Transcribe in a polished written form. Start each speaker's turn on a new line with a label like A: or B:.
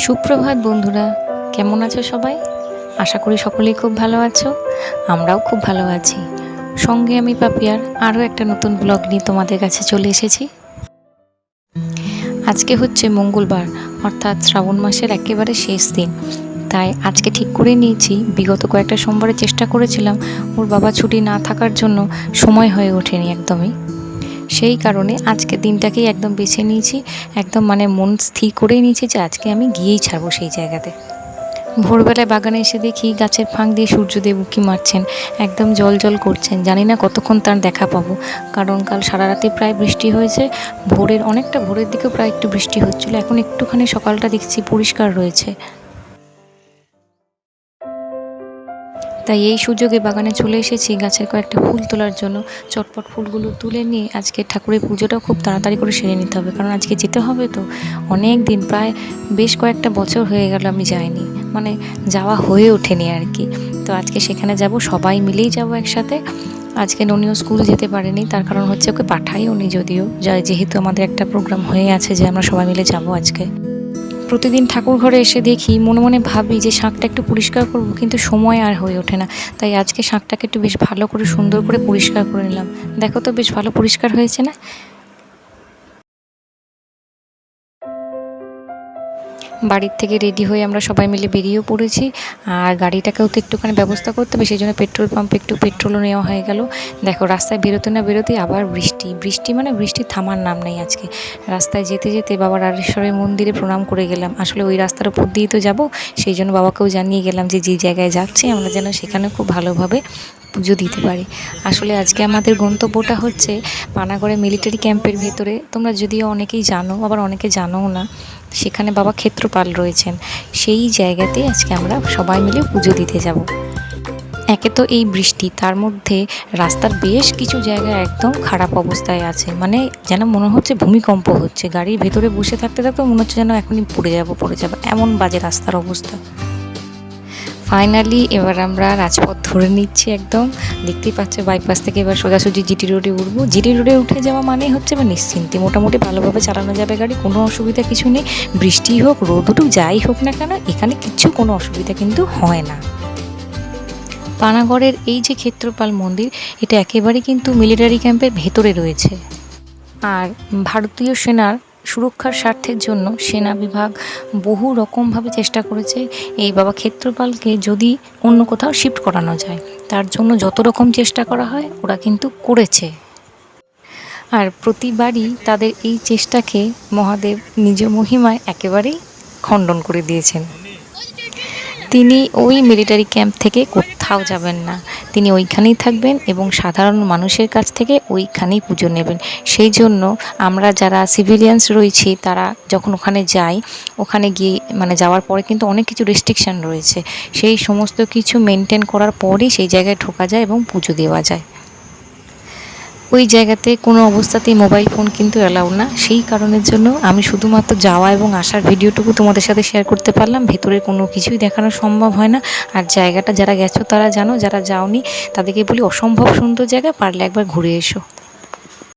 A: সুপ্রভাত বন্ধুরা, কেমন আছো সবাই? আশা করি সকলেই খুব ভালো আছো। আমরাও খুব ভালো আছি। সঙ্গে আমি পাপিয়ার আরও একটা নতুন ব্লগ নিয়ে তোমাদের কাছে চলে এসেছি। আজকে হচ্ছে মঙ্গলবার, অর্থাৎ শ্রাবণ মাসের একেবারে শেষ দিন। তাই আজকে ঠিক করে নিয়েছি, বিগত কয়েকটা সোমবারে চেষ্টা করেছিলাম, ওর বাবা ছুটি না থাকার জন্য সময় হয়ে ওঠেনি একদমই। সেই কারণে আজকে দিনটাকেই একদম বেছে নিয়েছি, একদম মন স্থির করেই নিয়েছি যে আজকে আমি গিয়েই ছাড়বো সেই জায়গাতে। ভোরবেলায় বাগানে এসে দেখি গাছের ফাঁক দিয়ে সূর্যদেব উঁকি মারছেন, একদম জল জল করছেন। জানি না কতক্ষণ তার দেখা পাবো, কারণ কাল সারা রাতে প্রায় বৃষ্টি হয়েছে। অনেকটা ভোরের দিকেও প্রায় একটু বৃষ্টি হচ্ছিলো। এখন একটুখানি সকালটা দেখছি পরিষ্কার রয়েছে। তাই এই সুযোগে বাগানে চলে এসেছি গাছের কয়েকটা ফুল তোলার জন্য। চটপট ফুলগুলো তুলে নিয়ে আজকে ঠাকুরের পুজোটাও খুব তাড়াতাড়ি করে সেরে নিতে হবে, কারণ আজকে যেতে হবে তো। অনেক দিন, প্রায় বেশ কয়েকটা বছর হয়ে গেল আমি যাইনি, যাওয়া হয়ে ওঠেনি আর কি। তো আজকে সেখানে যাব, সবাই মিলেই যাব একসাথে। আজকে ননিও স্কুল যেতে পারেনি, তার কারণ হচ্ছে ওকে পাঠাইও নি যদিও, যেহেতু আমাদের একটা প্রোগ্রাম হয়ে আছে যে আমরা সবাই মিলে যাব আজকে। প্রতিদিন ঠাকুর ঘরে এসে দেখি, মনে মনে ভাবি যে শাঁখটা একটু পরিষ্কার করব, কিন্তু সময় আর হয়ে ওঠে না। তাই আজকে শাঁখটাকে একটু বেশ ভালো করে সুন্দর করে পরিষ্কার করে নিলাম। দেখো তো বেশ ভালো পরিষ্কার হয়েছে না? বাড়ির থেকে রেডি হয়ে আমরা সবাই মিলে বেরিয়েও পড়েছি। আর গাড়িটাকেও তো একটুখানি ব্যবস্থা করতে হবে, সেই জন্য পেট্রোল পাম্পে একটু পেট্রোলও নেওয়া হয়ে গেল। দেখো রাস্তায় বেরোতে না বেরোতেই আবার বৃষ্টি বৃষ্টি, বৃষ্টি থামার নাম নেই আজকে। রাস্তায় যেতে যেতে বাবা রাজেশ্বরের মন্দিরে প্রণাম করে গেলাম। আসলে ওই রাস্তার উপর দিয়েই তো যাবো, সেই জন্য বাবাকেও জানিয়ে গেলাম যে যে জায়গায় যাচ্ছি আমরা যেন সেখানে খুব ভালোভাবে পুজো দিতে পারি। আসলে আজকে আমাদের গন্তব্যটা হচ্ছে পানাগড়ে মিলিটারি ক্যাম্পের ভেতরে। তোমরা যদিও অনেকেই জানো, আবার অনেকে জানোও না, সেখানে বাবা ক্ষেত্রপাল রয়েছেন। সেই জায়গাতেই আজকে আমরা সবাই মিলে পুজো দিতে যাব। একে তো এই বৃষ্টি, তার মধ্যে রাস্তার বেশ কিছু জায়গা একদম খারাপ অবস্থায় আছে, যেন মনে হচ্ছে ভূমিকম্প হচ্ছে। গাড়ির ভেতরে বসে থাকতে থাকতে মনে হচ্ছে যেন এখনই পড়ে যাব, এমন বাজে রাস্তার অবস্থা। ফাইনালি এবার আমরা রাজপথ ধরে নিচ্ছি একদম। দেখতেই পাচ্ছ বাইপাস থেকে এবার সোজাসুজি জিটি রোডে উঠবো। জিটি রোডে উঠে যাওয়া হচ্ছে নিশ্চিন্তে, মোটামুটি ভালোভাবে চালানো যাবে গাড়ি, কোনো অসুবিধা কিছু নেই। বৃষ্টি হোক রোদ উঠুক যাই হোক না কেন, এখানে কোনো অসুবিধা কিন্তু হয় না। পানাগড়ের এই যে ক্ষেত্রপাল মন্দির, এটা একেবারে কিন্তু মিলিটারি ক্যাম্পের ভেতরে রয়েছে। আর ভারতীয় সেনার সুরক্ষার স্বার্থের জন্য সেনা বিভাগ বহু রকমভাবে চেষ্টা করেছে এই বাবা ক্ষেত্রপালকে যদি অন্য কোথাও শিফট করানো যায়, তার জন্য যত রকম চেষ্টা করা হয় ওরা কিন্তু করেছে। আর প্রতিবারই তাদের এই চেষ্টাকে মহাদেব নিজ মহিমায় একেবারেই খণ্ডন করে দিয়েছেন। তিনি ওই মিলিটারি ক্যাম্প থেকে কোথাও যাবেন না, তিনি ওইখানেই থাকবেন এবং সাধারণ মানুষের কাছ থেকে ওইখানেই পুজো নেবেন। সেই জন্য আমরা যারা সিভিলিয়ানস রয়েছি তারা যখন ওখানে যাই, ওখানে গিয়ে যাওয়ার পরে কিন্তু অনেক কিছু রেস্ট্রিকশান রয়েছে, সেই সমস্ত কিছু মেনটেন করার পরই সেই জায়গায় ঢোকা যায় এবং পুজো দেওয়া যায়। ওই জায়গাতে কোনো অবস্থাতেই মোবাইল ফোন কিন্তু অ্যালাউড না। সেই কারণের জন্য আমি শুধুমাত্র যাওয়া এবং আসার ভিডিওটুকু তোমাদের সাথে শেয়ার করতে পারলাম, ভেতরের কোনো কিছুই দেখানো সম্ভব হয় না। আর জায়গাটা যারা গেছো তারা জানো, যারা যাওনি তাদেরকে বলি অসম্ভব সুন্দর জায়গা, পারলে একবার ঘুরে এসো।